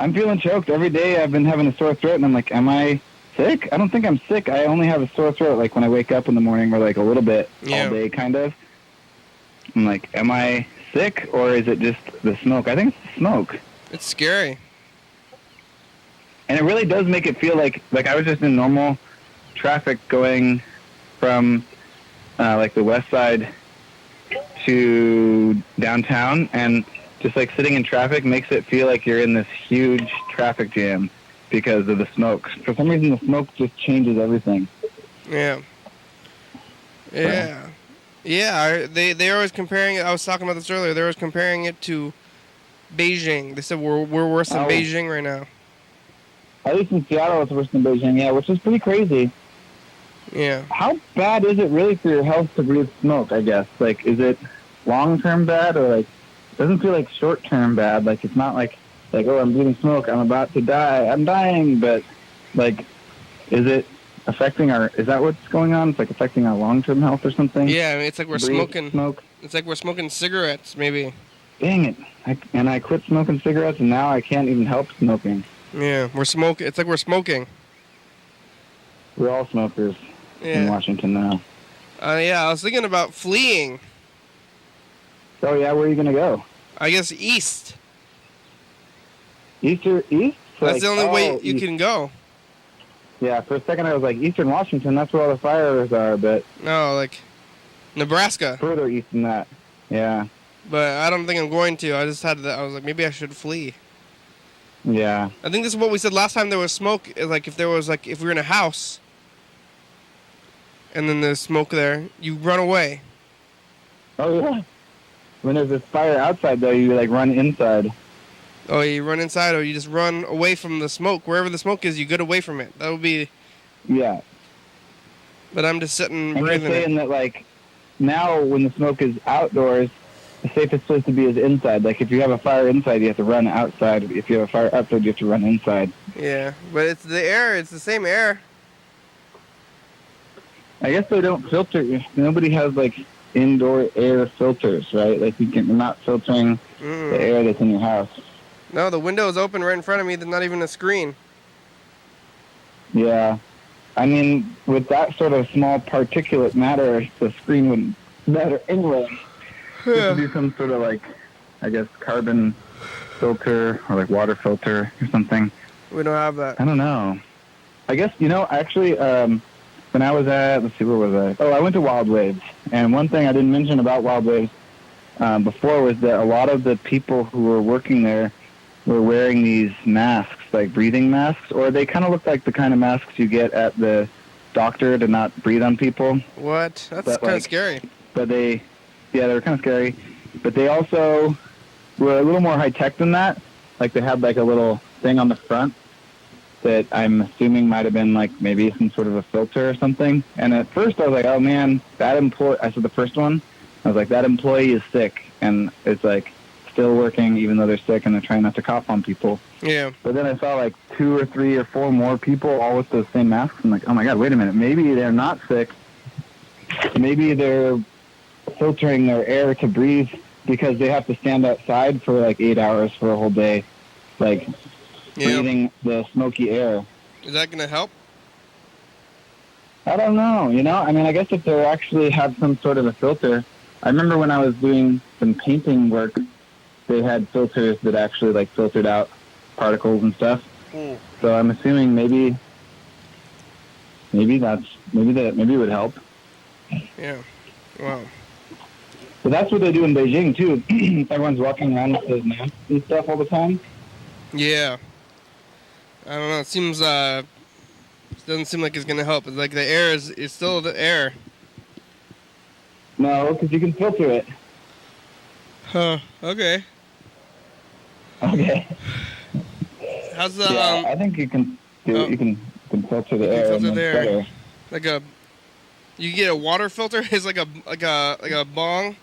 [SPEAKER 6] I'm feeling choked. Every day I've been having a sore throat, and I'm like, am I sick? I don't think I'm sick. I only have a sore throat, like, when I wake up in the morning, or, like, a little bit all day, kind of. I'm like, am I sick, or is it just the smoke? I think it's the smoke.
[SPEAKER 1] It's scary.
[SPEAKER 6] And it really does make it feel like I was just in normal traffic going from, like, the west side to downtown, and just, like, sitting in traffic makes it feel like you're in this huge traffic jam because of the smoke. For some reason, the smoke just changes everything.
[SPEAKER 1] Yeah. Yeah. Yeah, they're always comparing it. I was talking about this earlier. They're always comparing it to Beijing. They said we're worse than Beijing right now.
[SPEAKER 6] At least in Seattle, it's worse than Beijing, yeah, which is pretty crazy.
[SPEAKER 1] Yeah.
[SPEAKER 6] How bad is it really for your health to breathe smoke, I guess? Like, is it long-term bad, or, like, it doesn't feel like short-term bad? Like, it's not like, oh, I'm breathing smoke, I'm about to die, I'm dying, but, like, is it affecting is that what's going on? It's, like, affecting our long-term health or something?
[SPEAKER 1] Yeah, I mean, it's like we're smoking smoke. It's like we're smoking cigarettes, maybe.
[SPEAKER 6] Dang it. I quit smoking cigarettes, and now I can't even help smoking.
[SPEAKER 1] Yeah, we're smoking. It's like we're smoking.
[SPEAKER 6] We're all smokers in Washington now.
[SPEAKER 1] Yeah, I was thinking about fleeing.
[SPEAKER 6] Oh, yeah, where are you going to go?
[SPEAKER 1] I guess east.
[SPEAKER 6] East?
[SPEAKER 1] That's the only way you can go.
[SPEAKER 6] Yeah, for a second I was like, Eastern Washington, that's where all the fires are, but...
[SPEAKER 1] No, like, Nebraska.
[SPEAKER 6] Further east than that, yeah.
[SPEAKER 1] But I don't think I'm going to. I just had that. I was like, maybe I should flee.
[SPEAKER 6] Yeah.
[SPEAKER 1] I think this is what we said last time there was smoke. Like, if we were in a house, and then there's smoke there, you run away.
[SPEAKER 6] Oh, yeah. When there's this fire outside, though, you, like, run inside.
[SPEAKER 1] Oh, you run inside, or you just run away from the smoke. Wherever the smoke is, you get away from it. That would be...
[SPEAKER 6] Yeah.
[SPEAKER 1] But I'm just sitting breathing.
[SPEAKER 6] I'm just saying that, like, now when the smoke is outdoors, the safest place to be is inside. Like, if you have a fire inside, you have to run outside. If you have a fire outside, you have to run inside.
[SPEAKER 1] Yeah, but it's the air. It's the same air.
[SPEAKER 6] I guess they don't filter. Nobody has, like, indoor air filters, right? Like, you're not filtering the air that's in your house.
[SPEAKER 1] No, the window is open right in front of me. There's not even a screen.
[SPEAKER 6] Yeah. I mean, with that sort of small particulate matter, the screen wouldn't matter anyway. You have to do some sort of, like, I guess, carbon filter or, like, water filter or something.
[SPEAKER 1] We don't have that.
[SPEAKER 6] I don't know. I guess, actually, when I was at, let's see, where was I? Oh, I went to Wild Waves. And one thing I didn't mention about Wild Waves before was that a lot of the people who were working there were wearing these masks, like breathing masks, or they kind of look like the kind of masks you get at the doctor to not breathe on people.
[SPEAKER 1] What? That's kind of scary.
[SPEAKER 6] But they were kind of scary. But they also were a little more high-tech than that. Like, they had, like, a little thing on the front that I'm assuming might have been, like, maybe some sort of a filter or something. And at first I was like, oh, man, that employee, I said the first one, I was like, that employee is sick. And it's like, still working even though they're sick, and they're trying not to cough on people.
[SPEAKER 1] Yeah.
[SPEAKER 6] But then I saw like 2 or 3 or 4 more people all with those same masks. I'm like, oh my God, wait a minute. Maybe they're not sick. Maybe they're filtering their air to breathe because they have to stand outside for like 8 hours for a whole day, like breathing the smoky air.
[SPEAKER 1] Is that going to help?
[SPEAKER 6] I don't know, you know? I mean, I guess if they actually had some sort of a filter. I remember when I was doing some painting work, they had filters that actually like filtered out particles and stuff. So I'm assuming maybe it would help.
[SPEAKER 1] Yeah. Wow.
[SPEAKER 6] But that's what they do in Beijing too. Everyone's walking around with those masks and stuff all the time.
[SPEAKER 1] Yeah. I don't know. It seems it doesn't seem like it's gonna help. It's like the air is still the air.
[SPEAKER 6] No, because you can filter it.
[SPEAKER 1] Huh. Okay.
[SPEAKER 6] Okay.
[SPEAKER 1] How's the
[SPEAKER 6] I think you can do. You can filter the air.
[SPEAKER 1] Filter
[SPEAKER 6] and
[SPEAKER 1] the air.
[SPEAKER 6] better.
[SPEAKER 1] Like a. You get a water filter. It's like a bong.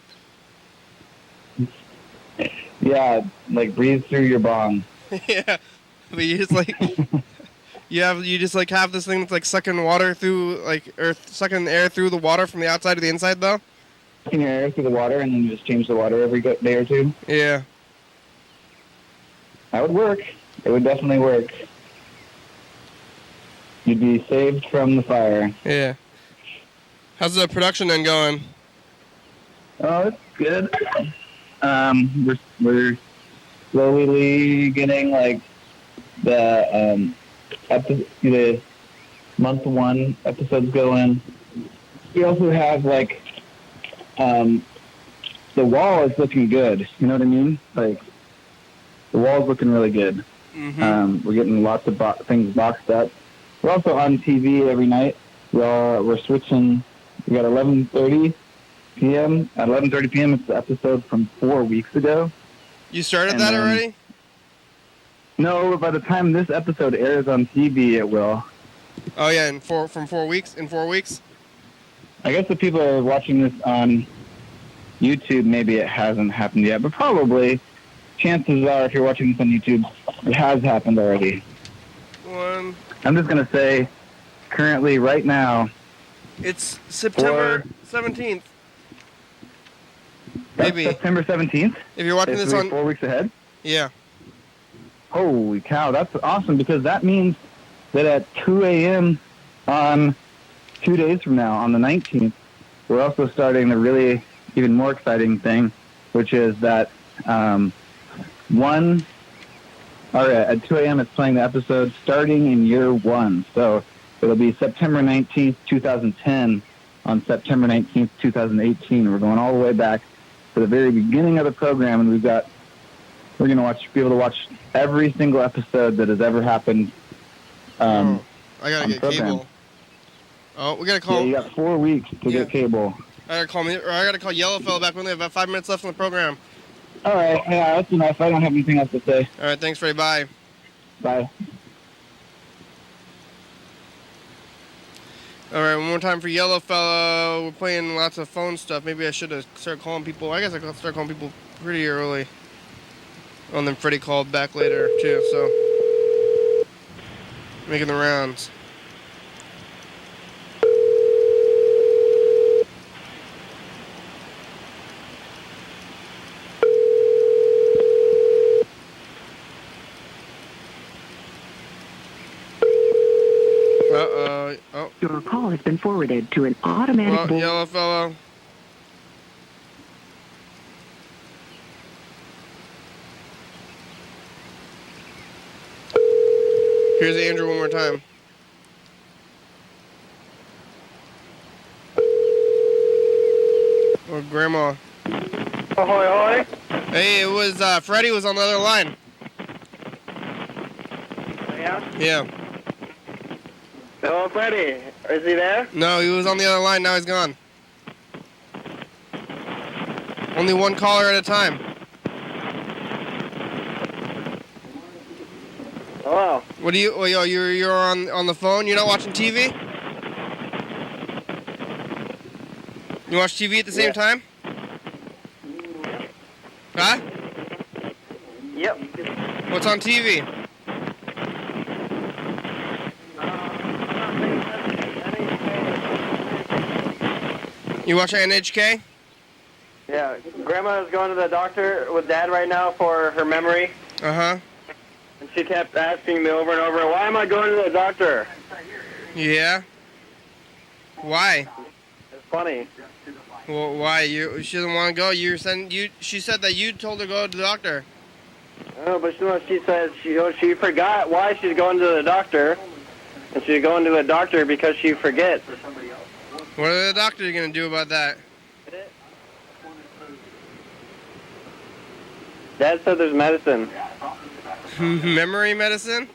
[SPEAKER 6] Yeah, like breathe through your bong.
[SPEAKER 1] Yeah, but you just like you just like have this thing that's like sucking water through sucking air through the water from the outside to the inside though.
[SPEAKER 6] Sucking your air through the water and then you just change the water every day or two.
[SPEAKER 1] Yeah.
[SPEAKER 6] That would work. It would definitely work. You'd be saved from the fire.
[SPEAKER 1] Yeah. How's the production then going?
[SPEAKER 6] Oh, it's good. We're slowly getting like the month 1 episodes going. We also have like the wall is looking good. You know what I mean? Like the wall is looking really good.
[SPEAKER 1] Mm-hmm.
[SPEAKER 6] We're getting lots of things boxed up. We're also on TV every night. We're switching. We got 11:30 p.m. At 11:30 p.m. it's the episode from 4 weeks ago.
[SPEAKER 1] You started that already?
[SPEAKER 6] No, by the time this episode airs on TV, it will.
[SPEAKER 1] Oh yeah, in 4 weeks. In 4 weeks.
[SPEAKER 6] I guess if people are watching this on YouTube, maybe it hasn't happened yet, but probably. Chances are, if you're watching this on YouTube, it has happened already. I'm just going to say, currently, right now...
[SPEAKER 1] It's September 17th. Maybe.
[SPEAKER 6] September 17th?
[SPEAKER 1] If you're watching this on...
[SPEAKER 6] 4 weeks ahead?
[SPEAKER 1] Yeah.
[SPEAKER 6] Holy cow, that's awesome, because that means that at 2 a.m. on 2 days from now, on the 19th, we're also starting the really even more exciting thing, which is that... at 2 a.m. it's playing the episode starting in year 1. So it'll be September 19th, 2010 on September 19th, 2018. We're going all the way back to the very beginning of the program, and we're going to be able to watch every single episode that has ever happened.
[SPEAKER 1] I got to get cable. Oh, we got to call...
[SPEAKER 6] Yeah, you got 4 weeks to get cable.
[SPEAKER 1] I got to call Yellowfella back when they have about 5 minutes left in the program.
[SPEAKER 6] All right, yeah, that's enough. I don't have anything else to say.
[SPEAKER 1] All right, thanks, Freddie. Bye.
[SPEAKER 6] Bye.
[SPEAKER 1] All right, one more time for Yellowfella. We're playing lots of phone stuff. Maybe I should have started calling people. I guess I could start calling people pretty early. And then Freddie called back later, too, so... Making the rounds. Oh.
[SPEAKER 3] Your call has been forwarded to an automatic...
[SPEAKER 1] Yellowfella. Here's Andrew one more time. Or Grandma.
[SPEAKER 2] Ahoy, ahoy.
[SPEAKER 1] Hey, it was Freddie was on the other line.
[SPEAKER 2] Yeah?
[SPEAKER 1] Yeah.
[SPEAKER 2] Hello, Freddie. Is he there?
[SPEAKER 1] No, he was on the other line. Now he's gone. Only one caller at a time.
[SPEAKER 2] Hello.
[SPEAKER 1] What do you? Oh, you're on the phone. You're not watching TV. You watch TV at the same time? Huh?
[SPEAKER 7] Yep.
[SPEAKER 1] What's on TV? You watch NHK?
[SPEAKER 7] Yeah. Grandma is going to the doctor with Dad right now for her memory.
[SPEAKER 1] Uh-huh.
[SPEAKER 7] And she kept asking me over and over, why am I going to the doctor?
[SPEAKER 1] Yeah. Why?
[SPEAKER 7] It's funny.
[SPEAKER 1] Well, why? She doesn't want to go. She said that you told her to go to the doctor.
[SPEAKER 7] Oh, but she said she forgot why she's going to the doctor. And she's going to the doctor because she forgets.
[SPEAKER 1] What are the doctors going to do about that?
[SPEAKER 7] Dad said there's medicine.
[SPEAKER 1] Memory medicine?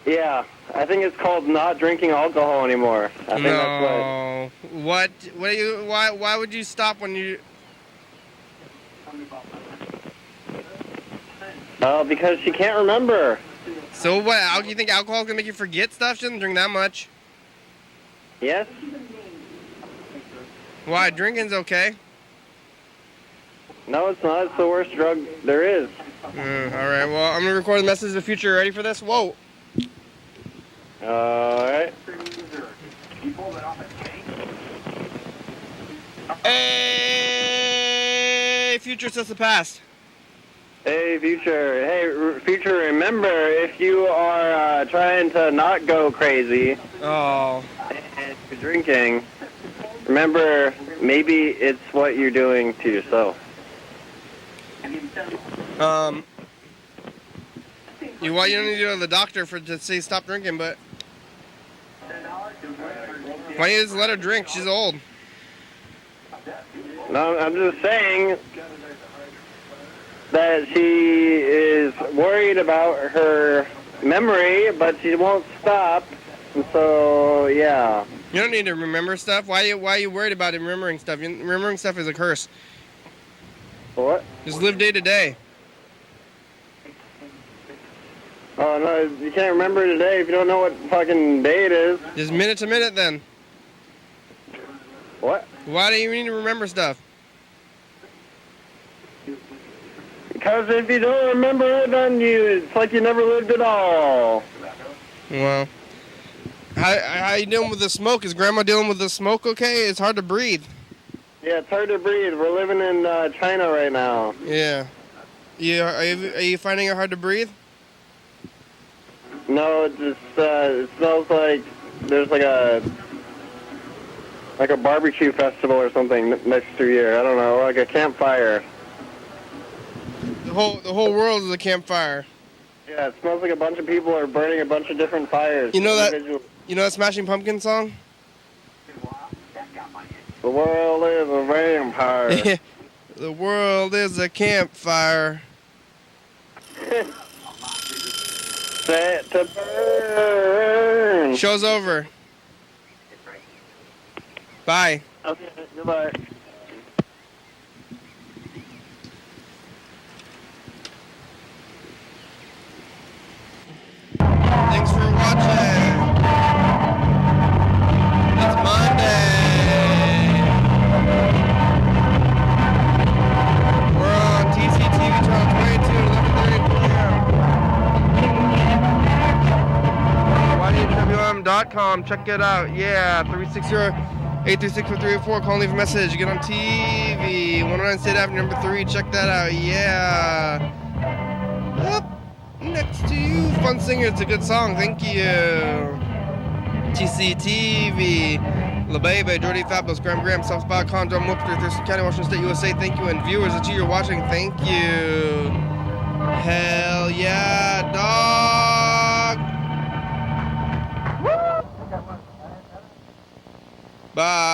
[SPEAKER 7] Yeah. I think it's called not drinking alcohol anymore. I think
[SPEAKER 1] no. What do you? Why would you stop when you?
[SPEAKER 7] Oh, because she can't remember.
[SPEAKER 1] So what? You think alcohol can make you forget stuff? She doesn't drink that much.
[SPEAKER 7] Yes.
[SPEAKER 1] Why? Drinking's okay.
[SPEAKER 7] No, it's not. It's the worst drug there is.
[SPEAKER 1] All right. Well, I'm gonna record the message of the future. Ready for this? Whoa.
[SPEAKER 7] Alright.
[SPEAKER 1] Hey, future says the past.
[SPEAKER 7] Hey, future. Hey, future, remember, if you are trying to not go crazy
[SPEAKER 1] and
[SPEAKER 7] you're drinking, remember, maybe it's what you're doing to yourself.
[SPEAKER 1] You don't need to go to the doctor to say stop drinking, but why don't you just let her drink? She's old.
[SPEAKER 7] No, I'm just saying that she is worried about her memory, but she won't stop. And so, yeah.
[SPEAKER 1] You don't need to remember stuff. Why are you worried about remembering stuff? Remembering stuff is a curse.
[SPEAKER 7] What?
[SPEAKER 1] Just live day to day.
[SPEAKER 7] Oh, no, you can't remember today if you don't know what fucking day it is.
[SPEAKER 1] Just minute to minute, then.
[SPEAKER 7] What?
[SPEAKER 1] Why do you need to remember stuff?
[SPEAKER 7] Because if you don't remember it, then it's like you never lived at all.
[SPEAKER 1] Well, how you dealing with the smoke? Is Grandma dealing with the smoke okay? It's hard to breathe.
[SPEAKER 7] Yeah, it's hard to breathe. We're living in China right now.
[SPEAKER 1] Yeah. Are you finding it hard to breathe?
[SPEAKER 7] No, it just it smells like there's like a barbecue festival or something next to here. I don't know, like a campfire.
[SPEAKER 1] The whole world is a campfire.
[SPEAKER 7] Yeah, it smells like a bunch of people are burning a bunch of different fires.
[SPEAKER 1] You know that Smashing Pumpkins song?
[SPEAKER 7] The world is a vampire.
[SPEAKER 1] The world is a campfire.
[SPEAKER 7] Set to burn.
[SPEAKER 1] Show's over. Bye.
[SPEAKER 7] Okay, goodbye.
[SPEAKER 1] Thanks for watching. It's Monday. We're on TCTV channel 22 at 11:30 p.m. YDHWM.com. Check it out. Yeah, 360-836-4384. Call and leave a message. Get on TV. 109 State Avenue, number 3. Check that out. Yeah. Up next to you. Fun Singer. It's a good song. Thank you. TCTV. La Baby, Jordy Fabulous, Graham, Southbound, John Whoopster, Thurston County, Washington State, USA. Thank you. And viewers, it's you're watching. Thank you. Hell yeah, dog. Bye.